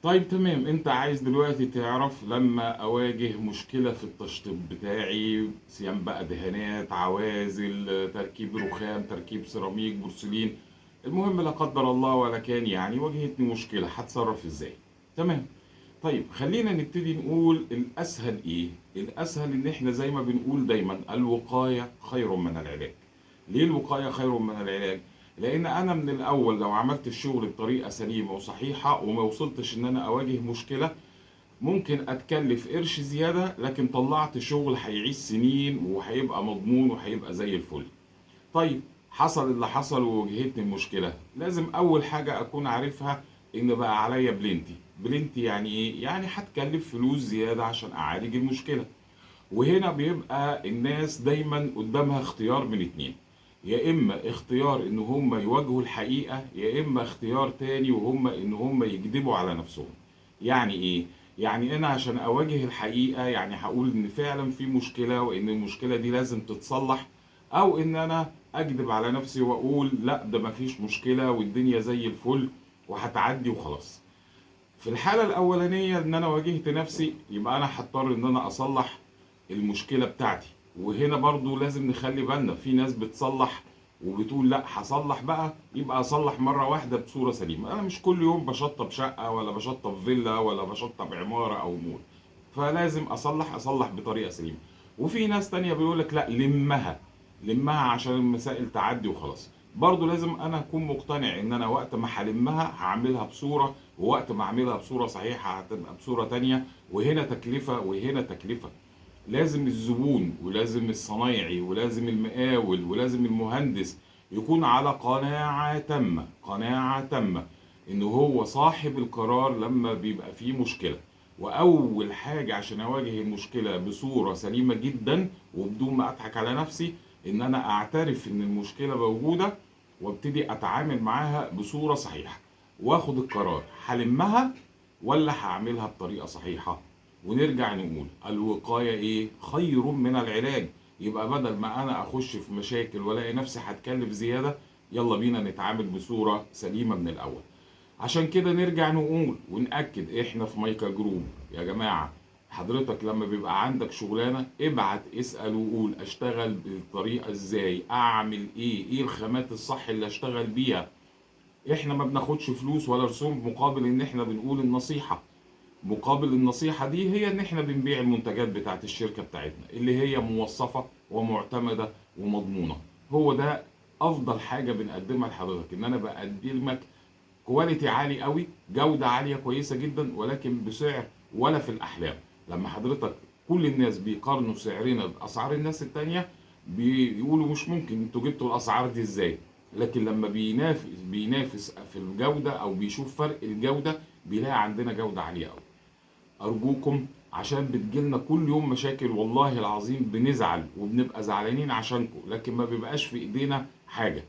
طيب تمام، انت عايز دلوقتي تعرف لما اواجه مشكلة في التشطيب بتاعي، سيان بقى دهانات، عوازل، تركيب رخام، تركيب سيراميك، بورسلين. المهم لا قدر الله ولا كان يعني واجهتني مشكلة، هتصرف ازاي؟ تمام. طيب خلينا نبتدي نقول الاسهل ايه. الاسهل ان احنا زي ما بنقول دايما الوقاية خير من العلاج. ليه الوقاية خير من العلاج؟ لان انا من الاول لو عملت الشغل بطريقة سليمة وصحيحة وما وصلتش ان انا اواجه مشكلة، ممكن اتكلف قرش زيادة لكن طلعت شغل هيعيش سنين وهيبقى مضمون وهيبقى زي الفل. طيب، حصل اللي حصل وواجهتني المشكلة، لازم أول حاجة أكون عارفها إن بقى عليا بلنتي. بلنتي يعني إيه؟ يعني هتكلف فلوس زيادة عشان أعالج المشكلة. وهنا بيبقى الناس دايما قدامها اختيار من اتنين: يا إما اختيار إن هم يواجهوا الحقيقة، يا إما اختيار تاني وهم إن هم يكذبوا على نفسهم. يعني إيه؟ يعني أنا عشان أواجه الحقيقة يعني هقول إن فعلا في مشكلة وإن المشكلة دي لازم تتصلح، او ان انا اكذب على نفسي واقول لا ده مفيش مشكلة والدنيا زي الفل وهتعدي وخلاص. في الحالة الاولانية ان انا واجهت نفسي، يبقى انا هضطر ان انا اصلح المشكلة بتاعتي. وهنا برضو لازم نخلي بالنا، في ناس بتصلح وبتقول لا هصلح بقى، يبقى اصلح مرة واحدة بصورة سليمة. انا مش كل يوم بشطب شقة ولا بشطب فيلا ولا بشطب عمارة او مول، فلازم اصلح بطريقة سليمة. وفي ناس تانية بيقولك لا لمها عشان المسائل تعدي وخلاص. برضو لازم انا اكون مقتنع ان انا وقت ما هلمها هعملها بصورة، ووقت ما اعملها بصورة صحيحة هتبقى بصورة تانية. وهنا تكلفة وهنا تكلفة. لازم الزبون ولازم الصنايعي ولازم المقاول ولازم المهندس يكون على قناعة تامة ان هو صاحب القرار لما بيبقى فيه مشكلة. واول حاجة عشان اواجه المشكلة بصورة سليمة جدا وبدون ما اضحك على نفسي، ان انا اعترف ان المشكلة موجودة وابتدي اتعامل معاها بصورة صحيحة، واخد القرار هلمها ولا هعملها بطريقة صحيحة. ونرجع نقول الوقاية ايه خير من العلاج. يبقى بدل ما انا اخش في مشاكل والاقي نفسي هتكلف زيادة، يلا بينا نتعامل بصورة سليمة من الاول. عشان كده نرجع نقول ونأكد، احنا في مايكا جروب يا جماعة. حضرتك لما بيبقى عندك شغلانة ابعت اسأل وقول اشتغل بالطريقة ازاي، اعمل ايه الخامات الصح اللي اشتغل بيها. احنا ما بناخدش فلوس ولا رسوم مقابل ان احنا بنقول النصيحة. مقابل النصيحة دي هي ان احنا بنبيع المنتجات بتاعت الشركة بتاعتنا اللي هي موثقة ومعتمدة ومضمونة. هو ده افضل حاجة بنقدمها لحضرتك، ان انا بقدمك كواليتي عالي قوي، جودة عالية كويسة جدا، ولكن بسعر ولا في الأحلام. لما حضرتك كل الناس بيقارنوا سعرنا بأسعار الناس التانية، بيقولوا مش ممكن انتوا جبتوا الأسعار دي ازاي. لكن لما بينافس في الجودة أو بيشوف فرق الجودة، بيلاقي عندنا جودة عالية قوي. أرجوكم، عشان بتجيلنا كل يوم مشاكل والله العظيم بنزعل وبنبقى زعلانين عشانكم، لكن ما بيبقاش في ايدينا حاجة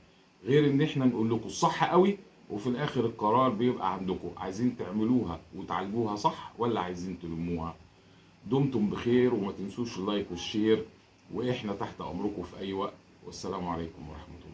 غير ان احنا نقول لكم الصح قوي. وفي الاخر القرار بيبقى عندكم، عايزين تعملوها وتعالجوها صح ولا عايزين تلموها. دمتم بخير وما تنسوش اللايك والشير، واحنا تحت امركم في اي وقت. والسلام عليكم ورحمة الله.